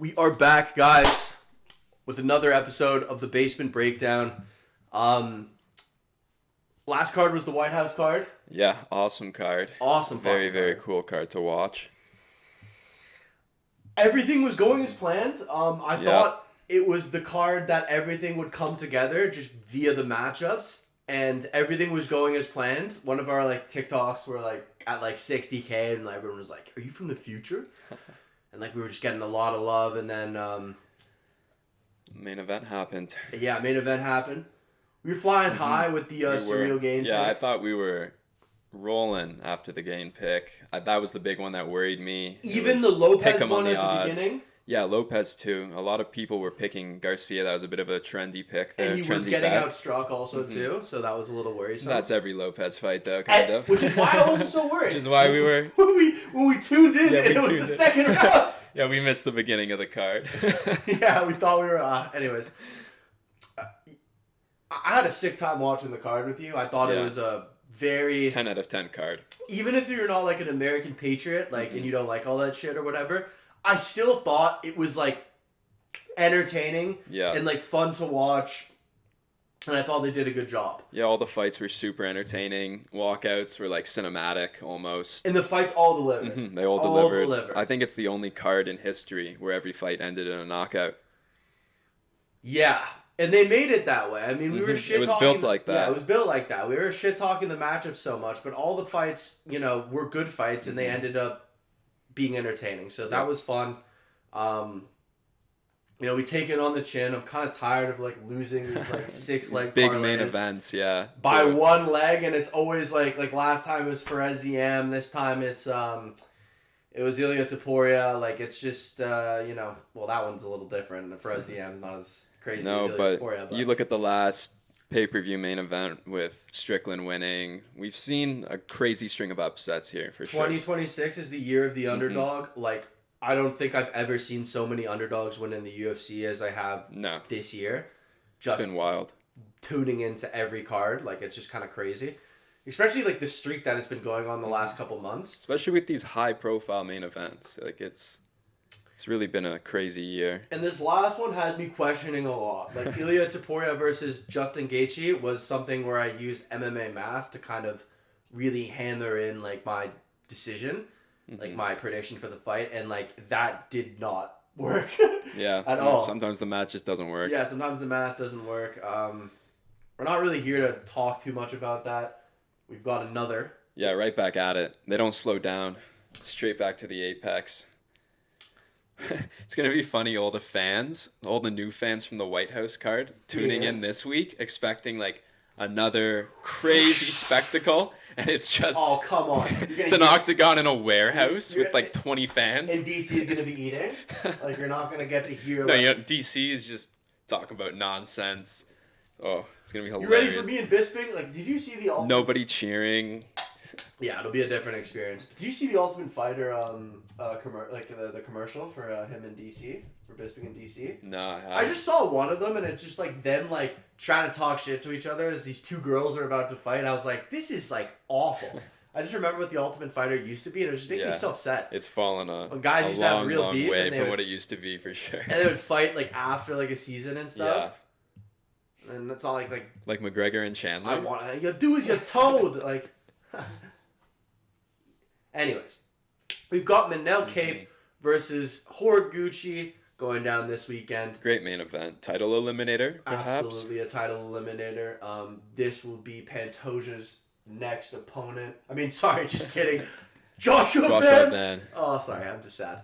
We are back, guys, with another episode of the Basement Breakdown. Last card was the White House card. Yeah, awesome card. Awesome Very, very card. cool card to watch. Everything was going as planned. I thought it was the card that everything would come together just via the matchups, and everything was going as planned. One of our TikToks were at 60K, and everyone was like, "Are you from the future?" And we were just getting a lot of love, and then Main event happened. Yeah, main event happened. We were flying high with the surreal Gain pick. Yeah, I thought we were rolling after the Gain pick. That was the big one that worried me. Even the Lopez one at the beginning? Yeah, Lopez too. A lot of people were picking Garcia. That was a bit of a trendy pick there. And he was getting outstruck also too, so that was a little worrisome. That's every Lopez fight though, kind of. Which is why I wasn't so worried. Which is why we were... when we tuned in, it was the second round. Yeah, we missed the beginning of the card. Yeah, we thought we were... anyways. I had a sick time watching the card with you. I thought it was a very... 10 out of 10 card. Even if you're not an American patriot, and you don't like all that shit or whatever... I still thought it was entertaining and fun to watch, and I thought they did a good job. Yeah, all the fights were super entertaining. Walkouts were cinematic almost. And the fights all delivered. Mm-hmm. They all delivered. I think it's the only card in history where every fight ended in a knockout. Yeah, and they made it that way. I mean, we were shit talking. It was built like that. Yeah, it was built like that. We were shit talking the matchup so much, but all the fights, were good fights, and they ended up being entertaining, so that was fun. We take it on the chin. I'm kind of tired of losing these 6 leg big parlays main events, yeah. By one leg, and it's always like last time it was Perez EM. This time it was Ilia Topuria. It's just well, that one's a little different. Perez EM's not as crazy as Ilia Topuria. But you look at the last pay-per-view main event with Strickland winning. We've seen a crazy string of upsets here for 2026 is the year of the underdog. I don't think I've ever seen so many underdogs win in the UFC as I have this year. It's been wild. Tuning into every card. It's just kind of crazy. Especially the streak that it's been going on the last couple months. Especially with these high-profile main events. It's really been a crazy year. And this last one has me questioning a lot. Ilia Topuria versus Justin Gaethje was something where I used MMA math to kind of really hammer in my decision, my prediction for the fight, and that did not work. Yeah, at all. Sometimes the math just doesn't work. Yeah, sometimes the math doesn't work. We're not really here to talk too much about that. We've got another. Yeah, right back at it. They don't slow down. Straight back to the apex. It's going to be funny, all the new fans from the White House card tuning in this week, expecting another crazy spectacle, and it's just... Oh, come on. It's an octagon in a warehouse with 20 fans. And DC is going to be eating? You're not going to get to hear... No, DC is just talking about nonsense. Oh, it's going to be hilarious. You ready for me and Bisping? Did you see the Ultimate... Nobody cheering. Yeah, it'll be a different experience. Did you see the Ultimate Fighter the commercial for him in DC? For Bisping in DC? No, I just saw one of them, and it's just them trying to talk shit to each other as these two girls are about to fight. I was like, this is awful. I just remember what the Ultimate Fighter used to be, and it was just making me so upset. It's fallen when guys used to have real beef way from what it used to be, for sure. And they would fight after a season and stuff. Yeah. And it's all like McGregor and Chandler. I want you do as you're told. Anyways, we've got Manel Kape versus Horiguchi going down this weekend. Great main event. Title eliminator, perhaps? Absolutely a title eliminator. This will be Pantoja's next opponent. I mean, sorry, just kidding. Joshua Van. Oh, sorry, I'm just sad.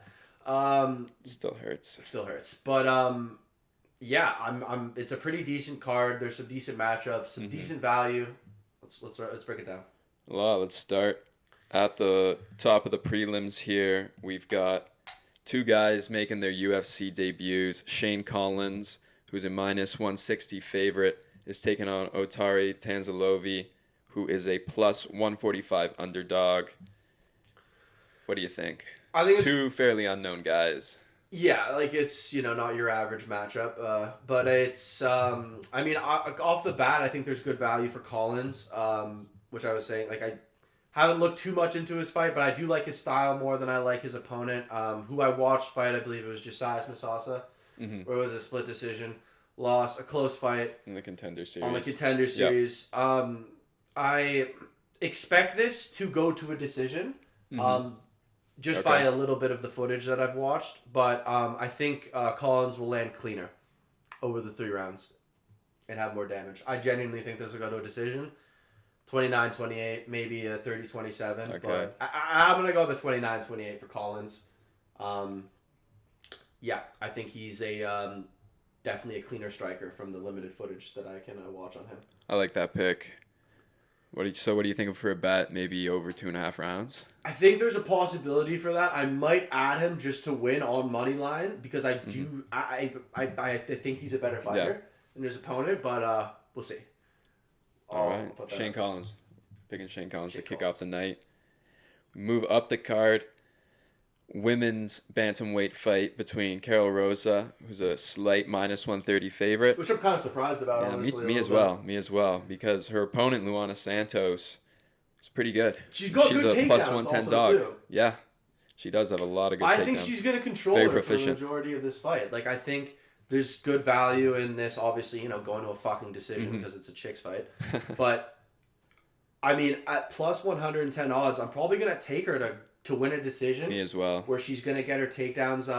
Still hurts. It still hurts. But yeah, I'm. It's a pretty decent card. There's some decent matchups, some decent value. Let's break it down. Well, let's start. At the top of the prelims here, we've got two guys making their UFC debuts. Shane Collins, who's a minus 160 favorite, is taking on Otari Tanzalovi, who is a plus 145 underdog. What do you think? I think it's two fairly unknown guys. Yeah, it's not your average matchup, but it's I mean off the bat I think there's good value for Collins, which I was saying Haven't looked too much into his fight, but I do like his style more than I like his opponent. Who I watched fight, I believe it was Josias Masasa, where it was a split decision. Lost a close fight. In the Contender Series. On the Contender Series. Yep. I expect this to go to a decision. Just by a little bit of the footage that I've watched. But I think Collins will land cleaner over the 3 rounds and have more damage. I genuinely think this will go to a decision. 29-28, maybe a 30-27. Okay. But I'm going to go the 29-28 for Collins. Yeah, I think he's a definitely a cleaner striker from the limited footage that I can watch on him. I like that pick. What do you think for a bet? Maybe over 2.5 rounds? I think there's a possibility for that. I might add him just to win on money line because I do. I think he's a better fighter than his opponent, but we'll see. All right, Shane Collins, picking Shane Collins to kick off the night. We move up the card. Women's bantamweight fight between Carol Rosa, who's a slight -130 favorite. Which I'm kind of surprised about, honestly. Me as well, because her opponent, Luana Santos, is pretty good. She's got good takedowns plus 110 dog. Too. Yeah, she does have a lot of good takedowns. I think she's going to control her for the majority of this fight. Like, I think there's good value in this, obviously, going to a fucking decision because it's a chick's fight. But, I mean, at plus 110 odds, I'm probably going to take her to win a decision. Me as well. Where she's going to get her takedowns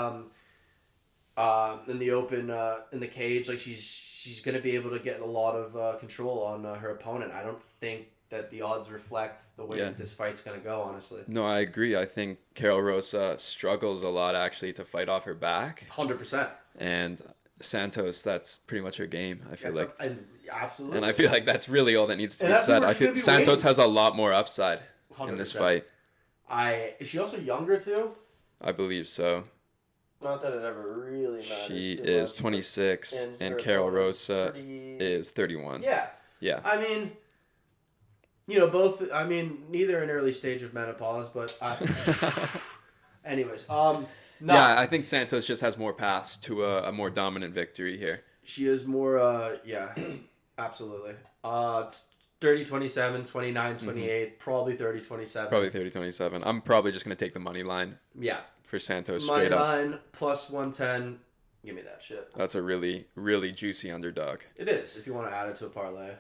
in the open, in the cage. Like, she's going to be able to get a lot of control on her opponent. I don't think that the odds reflect the way that this fight's going to go, honestly. No, I agree. I think Carol Rosa struggles a lot, actually, to fight off her back. 100%. And Santos, that's pretty much her game, I feel like. Absolutely. And I feel like that's really all that needs to be said. I feel Santos has a lot more upside 100%. In this fight. Is she also younger too? I believe so. Not that it ever really matters. She is 26 and Carol Rosa is 31. Yeah. Yeah. I mean, both. I mean, neither an early stage of menopause, but. Anyways, no. Yeah, I think Santos just has more paths to a more dominant victory here. She is more. Yeah, absolutely. 30-27, 29-28, probably 30-27. Probably 30-27. I'm probably just going to take the money line. Yeah. For Santos money straight up. Money line, plus 110. Give me that shit. That's a really, really juicy underdog. It is, if you want to add it to a parlay.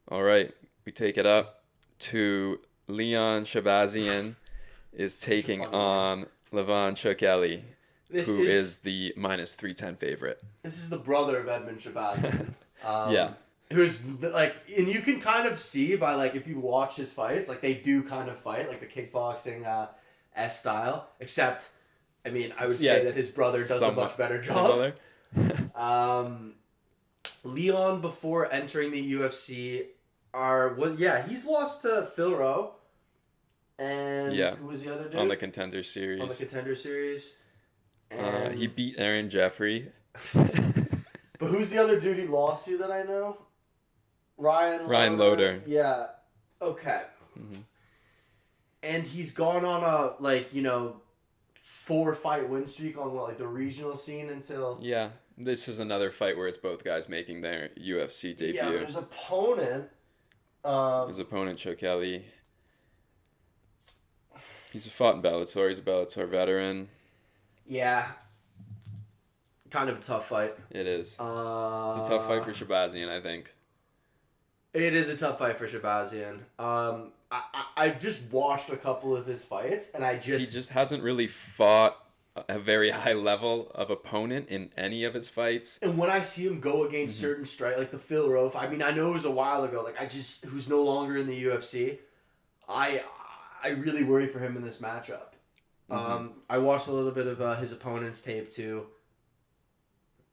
All right. We take it up to Leon Shabazian is taking on Levon Chokeli, who is the -310 favorite. This is the brother of Edmund Shabazian. Yeah. Who's like, and you can kind of see by like if you watch his fights, like they do kind of fight like the kickboxing S style. Except, I mean, I would say that his brother does a much better job. Leon before entering the UFC he's lost to Phil Rowe. And who was the other dude? On the Contender Series. And he beat Aaron Jeffrey. But who's the other dude he lost to that I know? Ryan Loader. Yeah. Okay. And he's gone on a 4-fight win streak on the regional scene until. Yeah, this is another fight where it's both guys making their UFC debut. Yeah, but his opponent. Chokeli. He's fought in Bellator. He's a Bellator veteran. Yeah. Kind of a tough fight. It is. It's a tough fight for Shabazian, I think. It is a tough fight for Shabazian. I just watched a couple of his fights, and he just hasn't really fought a very high level of opponent in any of his fights. And when I see him go against certain strike, like the Phil Rowe, I mean, I know it was a while ago. Who's no longer in the UFC. I really worry for him in this matchup. I watched a little bit of his opponent's tape too.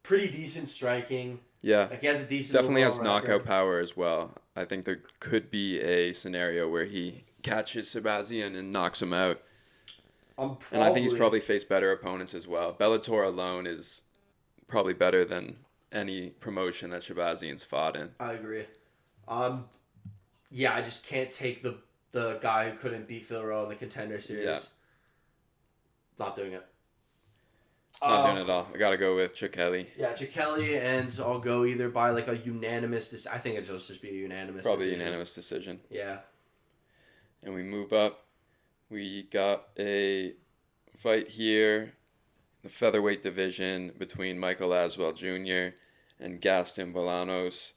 Pretty decent striking. Yeah, he has a decent. Definitely has knockout power as well. I think there could be a scenario where he catches Shabazian and knocks him out. And I think he's probably faced better opponents as well. Bellator alone is probably better than any promotion that Shabazian's fought in. I agree. I just can't take the guy who couldn't beat Phil Rowe in the Contender Series. Yeah. Not doing it. Not doing it at all. I gotta go with Chokeli. Yeah, Chokeli, and I'll go either by a unanimous. I think it'll just be a unanimous. Probably decision. a unanimous decision. Yeah. And we move up. We got a fight here, the featherweight division between Michael Aswell Jr. and Gaston Bolanos.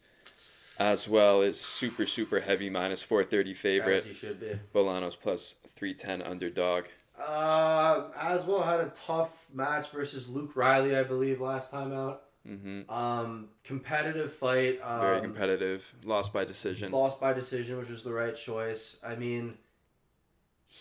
Aswell is super, super heavy, minus 430 favorite. As he should be. Bolanos plus 310 underdog. Aswell had a tough match versus Luke Riley, I believe, last time out. Competitive fight. Very competitive. Lost by decision. Lost by decision, which was the right choice. I mean,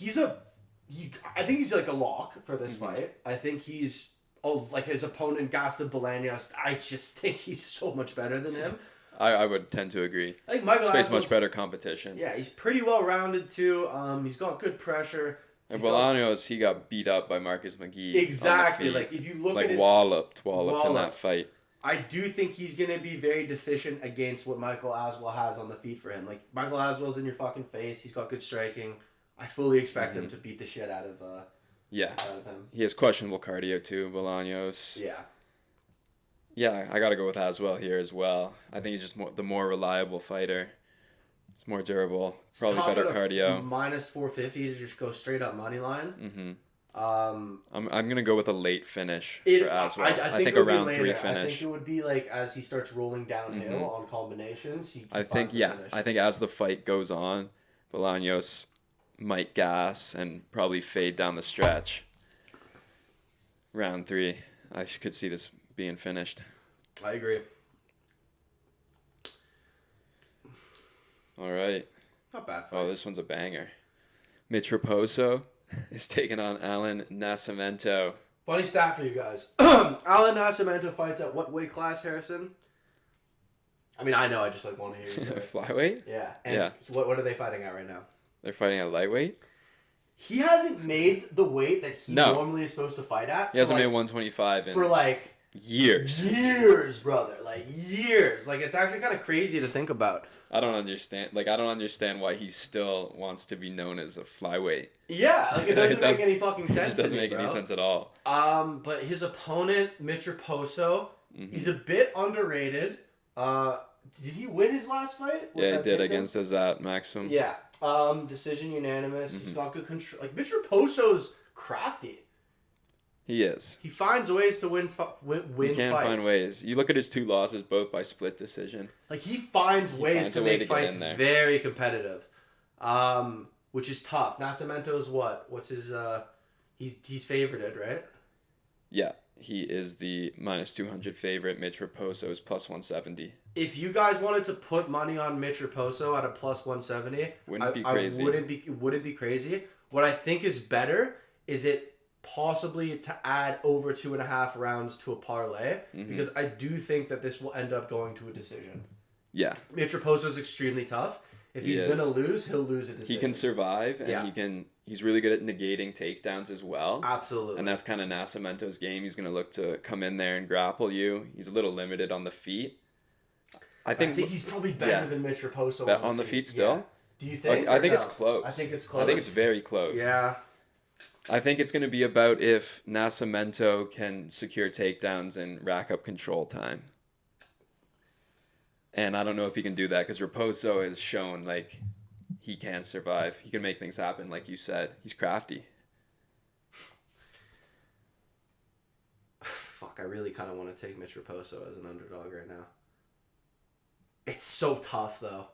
I think he's like a lock for this fight. I think he's like his opponent Gaston Bolaños. I just think he's so much better than him. I would tend to agree. I think Michael He's faced much better competition. Yeah, he's pretty well rounded too. He's got good pressure. And Bolaños, he got beat up by Marcus McGee. Exactly. Like if you look at his walloped in that fight. I do think he's gonna be very deficient against what Michael Aswell has on the feet for him. Like Michael Aswell's in your fucking face. He's got good striking. I fully expect him to beat the shit out of out of him. He has questionable cardio too, Bolaños. Yeah. Yeah, I gotta go with Aswell here as well. I think he's just the more reliable fighter. It's more durable, probably better cardio. Minus 450 to just go straight up money line. I'm gonna go with a late finish for Aswell. I think a round 3 finish. I think it would be like as he starts rolling downhill on combinations. I think as the fight goes on, Bolaños might gas and probably fade down the stretch. Round 3, I could see this being finished. I agree. All right. Not bad fight. Oh, this one's a banger. Mitch Raposo is taking on Alan Nascimento. Funny stat for you guys. Alan Nascimento fights at what weight class, Harrison? I mean, I know. I just want to hear you say it. Flyweight? Yeah. And what are they fighting at right now? They're fighting at lightweight? He hasn't made the weight that he normally is supposed to fight at. He hasn't made 125 in years. Years, brother. Years. It's actually kind of crazy to think about. I don't understand. I don't understand why he still wants to be known as a flyweight. Yeah, it doesn't make any fucking sense. It doesn't make any sense at all. But his opponent, Mitch Raposo, he's a bit underrated. Did he win his last fight? Yeah, he did against Azat Maxim. Yeah. Decision unanimous. He's got good control. Mitch Raposo's crafty. He is. He finds ways to win He can fights. find ways. You look at his 2 losses, both by split decision. He finds ways to make fights very competitive, which is tough. Nascimento's what? What's his? He's favorited, right? Yeah, he is the minus 200 favorite. Mitch Raposo is plus 170. If you guys wanted to put money on Mitch Raposo at a plus 170, wouldn't be crazy. Wouldn't be crazy. What I think is better is it possibly to add over 2.5 rounds to a parlay, because I do think that this will end up going to a decision. Yeah. Mitch Raposo is extremely tough. If he's going to lose, he'll lose a decision. He can survive, and he's really good at negating takedowns as well. Absolutely. And that's kind of Nascimento's game. He's going to look to come in there and grapple you. He's a little limited on the feet. I think he's probably better than Mitch Raposo on the feet still. Yeah. Do you think? I think it's close. I think it's close. I think it's very close. Yeah. I think it's going to be about if Nascimento can secure takedowns and rack up control time. And I don't know if he can do that because Raposo has shown he can survive. He can make things happen, like you said. He's crafty. Fuck, I really kind of want to take Mitch Raposo as an underdog right now. It's so tough, though.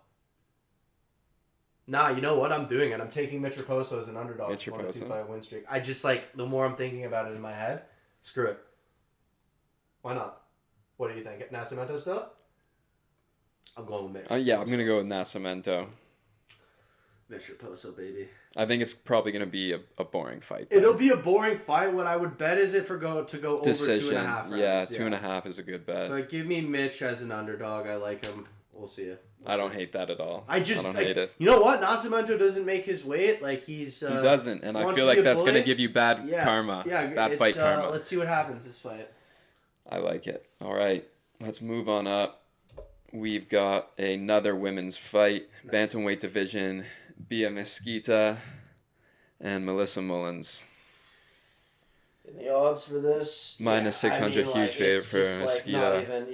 Nah, you know what? I'm doing it. I'm taking Mitch Raposo as an underdog. Mitch Raposo? 2-5 win streak. I just, the more I'm thinking about it in my head, screw it. Why not? What do you think? Nascimento still? I'm going with Mitch. Yeah, I'm going to go with Nascimento. Mitch Raposo, baby. I think it's probably going to be a boring fight. It'll be a boring fight. What I would bet is it to go over decision. 2.5 rounds. Yeah, 2.5 is a good bet. But give me Mitch as an underdog. I like him. We'll see. I don't hate that at all. I don't hate it. You know what? Nascimento doesn't make his weight. He doesn't, and I feel like that's going to give you bad karma. Yeah, bad fight karma. Let's see what happens this fight. I like it. All right, let's move on up. We've got another women's fight, nice. Bantamweight division, Bia Mesquita and Melissa Mullins. And the odds for this? Minus 600, huge favorite for Mesquita. Not even,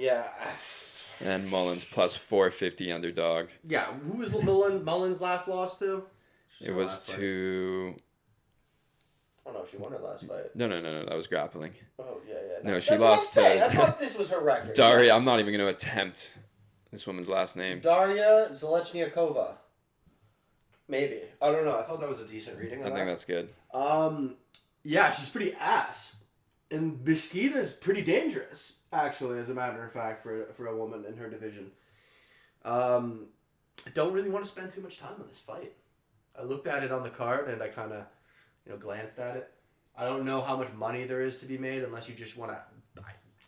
And Mullins plus 450 underdog. Yeah, who was Mullins' last loss to? It was to... Oh, no, she won her last fight. No, that was grappling. Oh, yeah. No, she lost to... I thought this was her record. Daria, I'm not even going to attempt this woman's last name. Daria Zalechniakova. Maybe. I don't know. I thought that was a decent reading. I think that's good. Yeah, she's pretty ass. And Mesquita's pretty dangerous, actually, as a matter of fact, for a woman in her division. I don't really want to spend too much time on this fight. I looked at it on the card and I kind of, glanced at it. I don't know how much money there is to be made unless you just want to,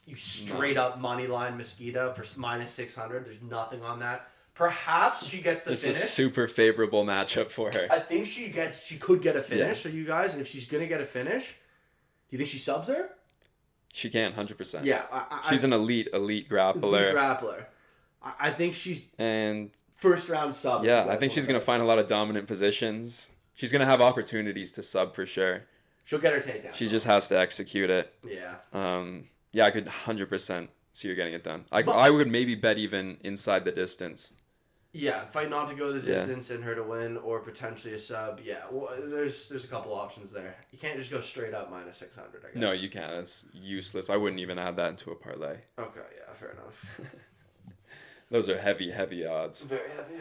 you straight up money line Mesquita for minus 600. There's nothing on that. Perhaps she gets the finish. It's a super favorable matchup for her. I think she could get a finish. So you guys, and if she's gonna get a finish, do you think she subs her? She can, 100%. Yeah, she's an elite grappler. Elite grappler. I think she's and first round sub. Yeah, I think she's gonna find a lot of dominant positions. She's gonna have opportunities to sub for sure. She'll get her takedown. She just has to execute it. Yeah. Yeah, I could 100% see her getting it done. I would maybe bet even inside the distance. Yeah, fight not to go the distance and her to win, or potentially a sub. Yeah, well, there's a couple options there. You can't just go straight up minus 600, I guess. No, you can't. That's useless. I wouldn't even add that into a parlay. Okay, yeah, fair enough. Those are heavy heavy Very heavy.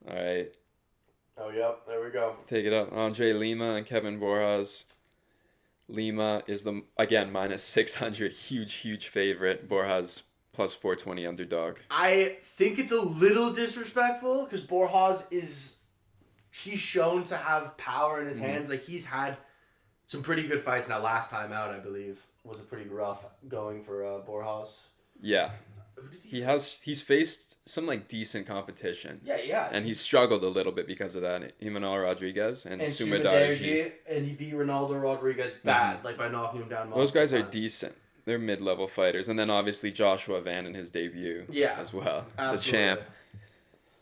All right. Oh, yep, there we go. Take it up. Andre Lima and Kevin Borjas. Lima is again minus 600, huge favorite. Borjas plus 420 underdog. I think it's a little disrespectful because Borjas he's shown to have power in his hands. Like, he's had some pretty good fights. Now, last time out, I believe, was a pretty rough going for Borjas. Yeah. He's faced some decent competition. Yeah. And he's struggled a little bit because of that. Imanol Rodriguez and Sumadarji. And he beat Ronaldo Rodriguez bad, by knocking him down. Those guys are decent. They're mid-level fighters. And then obviously Joshua Van in his debut as well. Absolutely. The champ.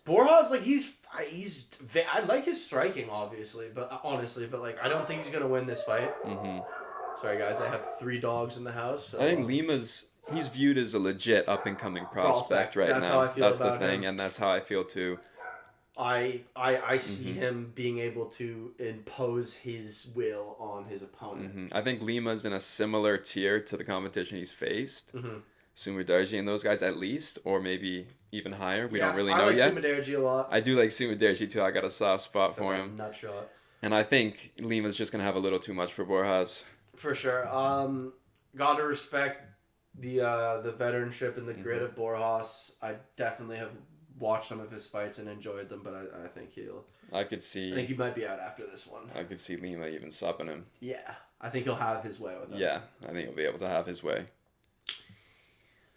Borjas, I like his striking, honestly, but I don't think he's going to win this fight. Mm-hmm. Sorry, guys, I have 3 dogs in the house. So. I think he's viewed as a legit up-and-coming prospect right now. That's how I feel That's about the thing, him. and that's how I feel too. I see him being able to impose his will on his opponent. Mm-hmm. I think Lima's in a similar tier to the competition he's faced. Mm-hmm. Sumadarji and those guys at least, or maybe even higher. We don't really know yet. I like Sumadarji a lot. I do like Sumadarji too. I got a soft spot for him. Nutshot. And I think Lima's just going to have a little too much for Borjas. For sure. Gotta respect the veteranship and the grit of Borjas. I definitely have watched some of his fights and enjoyed them, but I think I think he might be out after this one. I could see Lima even stopping him. Yeah. I think he'll have his way with him. Yeah. I think he'll be able to have his way.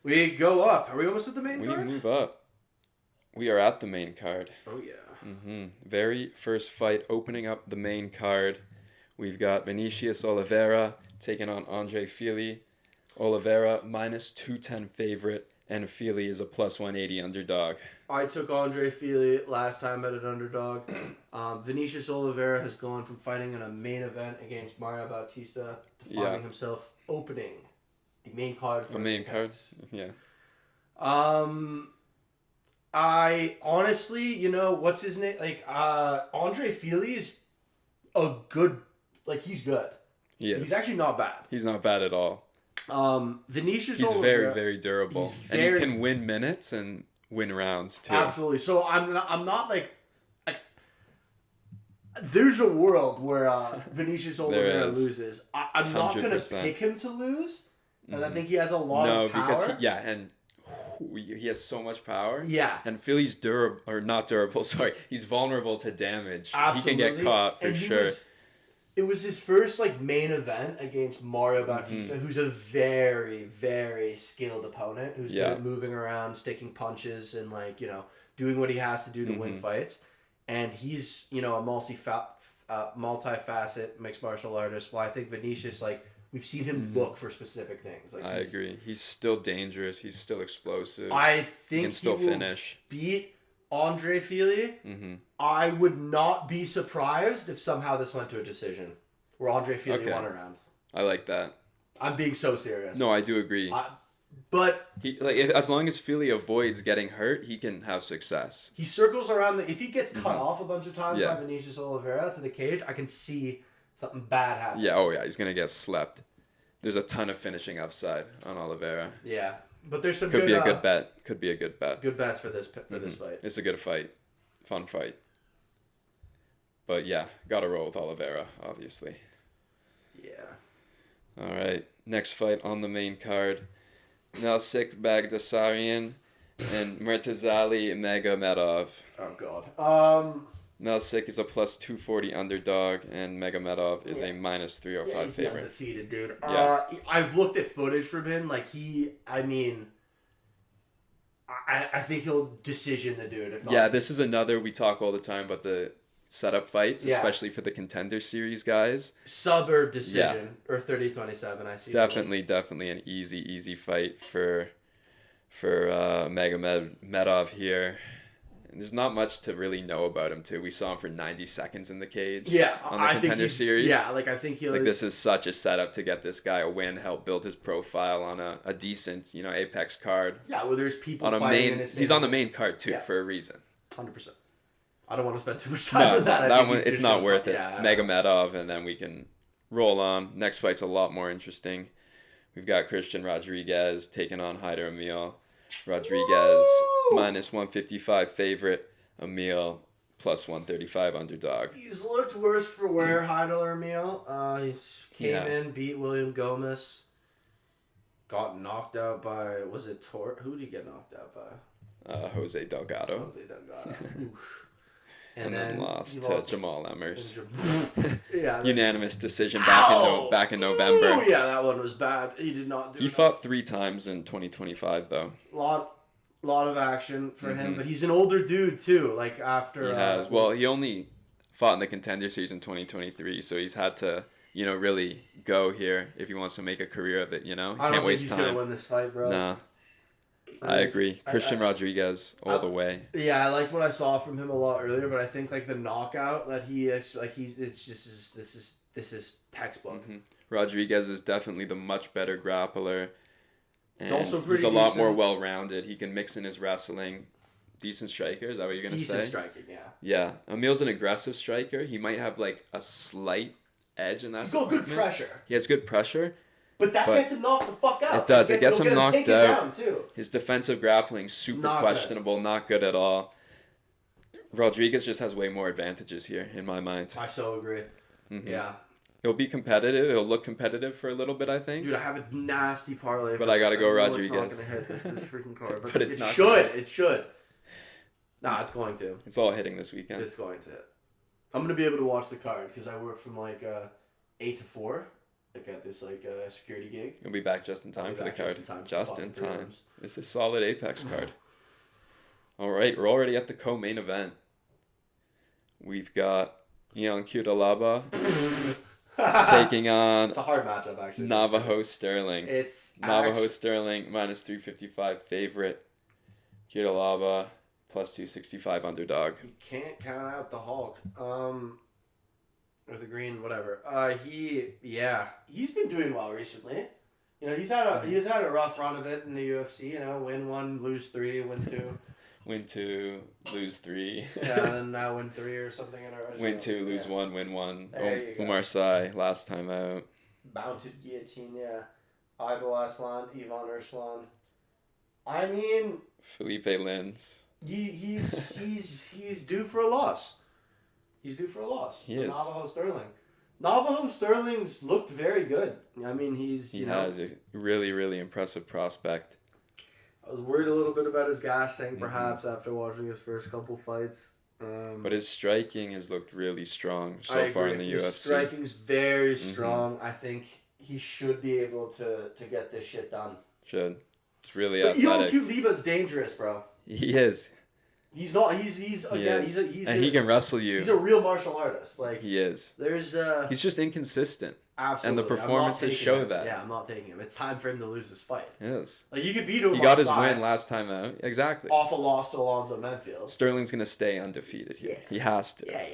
We go up. Are we almost at the main card? We move up. We are at the main card. Oh, yeah. Mm-hmm. Very first fight opening up the main card. We've got Vinicius Oliveira taking on Andre Fili. Oliveira minus 210 favorite, and Fili is a plus 180 underdog. I took Andre Fili last time at an underdog. Vinicius Oliveira has gone from fighting in a main event against Mario Bautista to finding himself opening the main card. The main card? Yeah. I honestly, what's his name? Andre Fili is a good, he's good. He is. He's actually not bad. He's not bad at all. Vinicius He's Oliveira, very durable. And he can win minutes and win rounds too. Absolutely. So I'm not like there's a world where Vinicius Oliveira loses. I'm not going to pick him to lose, and I think he has a lot of power. Because he has so much power. Yeah. And Philly's not durable, sorry. He's vulnerable to damage. Absolutely. He can get caught for sure. It was his first main event against Mario Bautista, who's a very, very skilled opponent, who's good at moving around, sticking punches, and doing what he has to do to win fights. And he's a multifaceted mixed martial artist. Well, I think Vinicius, we've seen him look for specific things. I agree. He's still dangerous. He's still explosive. I think he can still finish. Beat Andre Fili. I would not be surprised if somehow this went to a decision where Andre Fili won a round. I like that. I'm being so serious. No, I do agree. But as long as Fili avoids getting hurt, he can have success. he circles around if he gets cut off a bunch of times Yeah. by Vinicius Oliveira to the cage, I can see something bad happen. Yeah, oh yeah, he's gonna get slept. There's a ton of finishing upside on Oliveira. Yeah, but there's some Could good, be a good bet. Could be a good bet. good bets for this fight. It's a good fight. Fun fight. But yeah, gotta roll with Oliveira, obviously. Yeah. All right, next fight on the main card. Nelsik Bagdasaryan and Murtazali Magomedov. Oh God. Nelsik is a plus 240 underdog, and Magomedov is a minus 305 he's favorite. undefeated, dude. Yeah. I've looked at footage from him. Like I think he'll decision the dude. If not. Yeah, this is another, we talk all the time about the setup fights, especially for the Contender Series guys. Sub or decision or 30-27. I see. Definitely an easy fight for Magomedov here. And there's not much to really know about him too. We saw him for 90 seconds in the cage. Yeah, on the Contender Series. Yeah, I think he'll. This is such a setup to get this guy a win, help build his profile on a decent, Apex card. Yeah, well, there's people on a fighting main. He's on the main card too for a reason. 100%. I don't want to spend too much time on that. That one, it's not worth it. Yeah. Magomedov, and then we can roll on. Next fight's a lot more interesting. We've got Christian Rodriguez taking on Haider Emil. Rodriguez minus 155 favorite. Emil plus 135 underdog. He's looked worse for wear, Haider Emil. He's came in, beat William Gomez. Got knocked out by, was it Who did he get knocked out by? Jose Delgado. Oof. And then lost to Jamal Emmers. Yeah. Unanimous decision back in November. Ooh, yeah, that one was bad. He did not do. He fought 3 times in 2025 though. Lot of action for him, but he's an older dude too. Like after he has. Well, he only fought in the Contender Series in 2023, so he's had to really go here if he wants to make a career of it. I don't can't think waste he's time. gonna win this fight, bro. Nah. I agree. Christian Rodriguez all the way. Yeah, I liked what I saw from him a lot earlier, but I think the knockout that this is textbook. Mm-hmm. Rodriguez is definitely the much better grappler. It's also pretty. He's a lot more well-rounded. He can mix in his wrestling. Decent striker. Is that what you're gonna say? Decent striking, yeah. Yeah, Emil's an aggressive striker. He might have a slight edge in that. He's got good pressure. He has good pressure. But gets him knocked the fuck out. It does. It gets him knocked out. Down too. His defensive grappling super questionable. Good. Not good at all. Rodriguez just has way more advantages here, in my mind. I so agree. Mm-hmm. Yeah. He'll be competitive. He'll look competitive for a little bit, I think. Dude, I have a nasty parlay. But I gotta go Rodriguez. It's not gonna hit this freaking card, but it's not. It should. Nah, it's going to. It's all hitting this weekend. It's going to. I'm gonna be able to watch the card because I work from 8 to 4. At this security gig. You'll be back just in time for the card. Just in time. It's a solid Apex card. All right, we're already at the co-main event. We've got Ion Cutelaba taking on. It's a hard matchup, actually. Navajo Sterling. It's Navajo Sterling minus 355 favorite. Cutelaba plus 265 underdog. You can't count out the Hulk. Or the green, whatever. He's been doing well recently. He's had a rough run of it in the UFC. Win 1, lose 3, win 2. Win 2, lose 3. Yeah, and then now win 3 or something. Win 2, lose 1, win 1. There Marseille, last time out. Mounted guillotine, yeah. Ibo Aslan, Ivan Urslan. I mean, Felipe Lins. He's due for a loss. He is. Navajo Sterling. Navajo Sterling's looked very good. I mean, he has a really, really impressive prospect. I was worried a little bit about his gas tank, perhaps, after watching his first couple fights. But his striking has looked really strong so far in the UFC. His striking's very strong. I think he should be able to get this shit done. Should. It's really athletic. Ion Cutelaba dangerous, bro. He is. He's not. He's and he can wrestle you. He's a real martial artist. He is. He's just inconsistent. Absolutely. And the performances show that. Yeah, I'm not taking him. It's time for him to lose this fight. Yes. You could beat him. He got his win last time out. Exactly. Off a loss to Alonzo Menfield. Sterling's gonna stay undefeated here. Yeah. He has to. Yeah.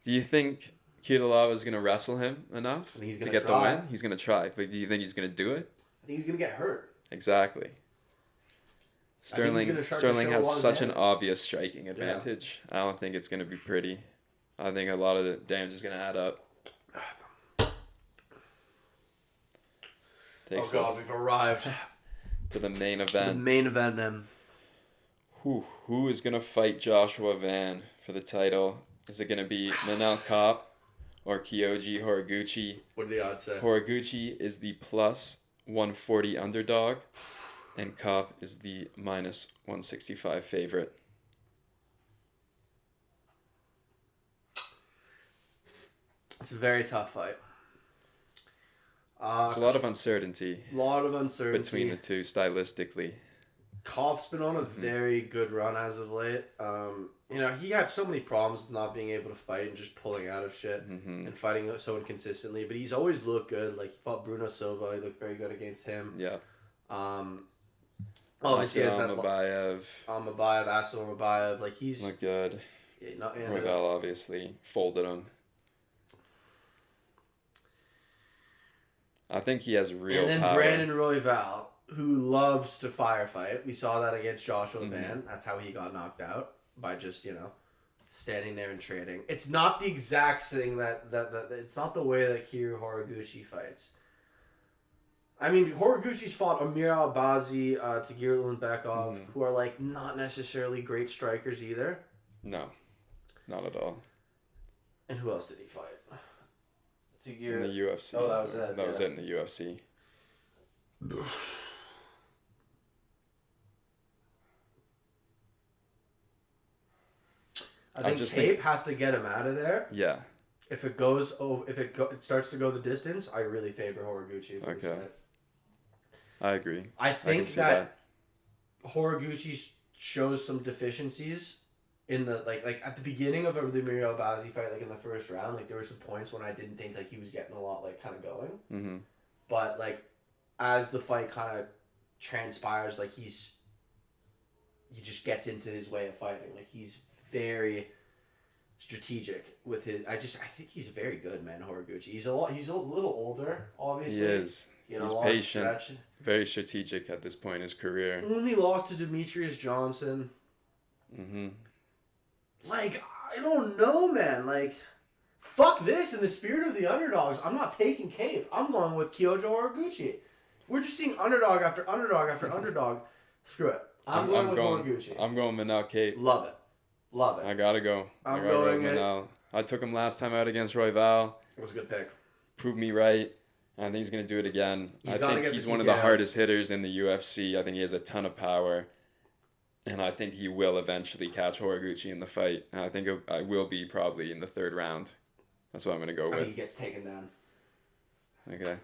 Do you think Cutelaba is gonna wrestle him enough to get the win? He's gonna try, but do you think he's gonna do it? I think he's gonna get hurt. Exactly. Sterling has such an obvious striking advantage. Yeah. I don't think it's going to be pretty. I think a lot of the damage is going to add up. Oh God, we've arrived to the main event. The main event, then. Who is going to fight Joshua Van for the title? Is it going to be Manel Kape or Kyoji Horiguchi? What do the odds say? Horiguchi is the plus 140 underdog, and Kape is the minus 165 favorite. It's a very tough fight. There's a lot of uncertainty. Between the two stylistically. Kape's been on a very good run as of late. He had so many problems with not being able to fight and just pulling out of shit and fighting so inconsistently. But he's always looked good. Like, he fought Bruno Silva. He looked very good against him. Yeah. Obviously, Amabayev. Asil Amabayev. Like, he's... Looked good. Yeah, Royval obviously folded him. I think he has real power. And then Brandon Royval, who loves to firefight. We saw that against Joshua Van. That's how he got knocked out, by just, standing there and trading. It's not the exact thing that it's not the way that Kiro Horiguchi fights. I mean, Horiguchi's fought Amir Albazi, Tagir Ulanbekov, who are, like, not necessarily great strikers either. No, not at all. And who else did he fight? In the UFC. Oh, that was it. That was it in the UFC. I think Kape has to get him out of there. Yeah. If it starts to go the distance, I really favor Horiguchi. Okay. I agree. I think that Horiguchi shows some deficiencies in the like at the beginning of the Muriel Bazi fight, like in the first round, like there were some points when I didn't think like he was getting a lot like kind of going. Mm-hmm. But like as the fight kind of transpires, like he just gets into his way of fighting. Like he's very strategic with his. I think he's very good, man. Horiguchi. He's a little older, obviously. He is. He's patient. Very strategic at this point in his career. Only lost to Demetrius Johnson. Mm-hmm. Like, I don't know, man. Like, fuck this. In the spirit of the underdogs, I'm not taking Kape. I'm going with Kyoji Horiguchi. If we're just seeing underdog after underdog after underdog, screw it. I'm going with Horiguchi. I'm going Manel Kape. Love it. I gotta go. I'm going Manel. I took him last time out against Royval. It was a good pick. Proved me right. I think he's gonna do it again. I think he's one of the hardest hitters in the UFC. I think he has a ton of power. And I think he will eventually catch Horiguchi in the fight. And I think I will be probably in the third round. That's what I'm going to go with. I think he gets taken down. Okay.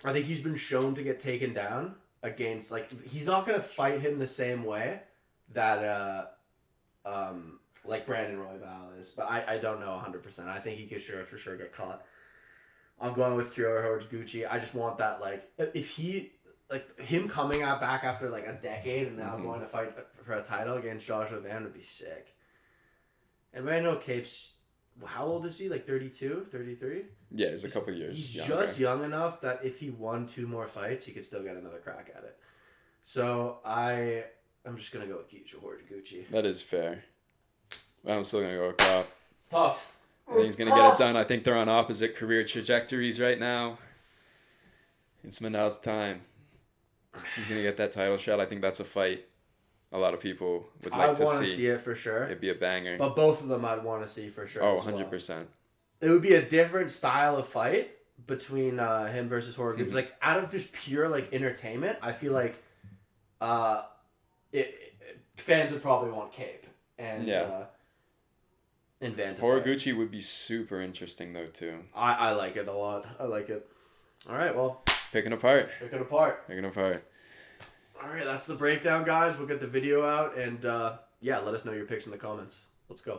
I think he's been shown to get taken down against, like, he's not going to fight him the same way that, like Brandon Royval is. But I don't know 100%. I think he could for sure get caught. I'm going with Kyoji Horiguchi. I just want that, like, if he... Like, him coming out back after, like, a decade and now going to fight for a title against Joshua Van would be sick. And Randall Kape's, how old is he? Like, 32? 33? Yeah, he's a couple years He's younger. just young enough that if he won 2 more fights, he could still get another crack at it. So, I'm just going to go with Kyoji Horiguchi. That is fair. I'm still going to go with Kape. It's tough. I think he's going to get it done. I think they're on opposite career trajectories right now. It's Manel's time. He's going to get that title shot. I think that's a fight a lot of people would like to see. I want to see it for sure. It'd be a banger. But both of them I'd want to see for sure. 100%. It would be a different style of fight between him versus Horiguchi. Mm-hmm. Like, out of just pure, like, entertainment, I feel like fans would probably want Kape and Van to Horiguchi would be super interesting, though, too. I like it a lot. I like it. All right, well... Picking apart. All right, that's the breakdown, guys. We'll get the video out, and let us know your picks in the comments. Let's go.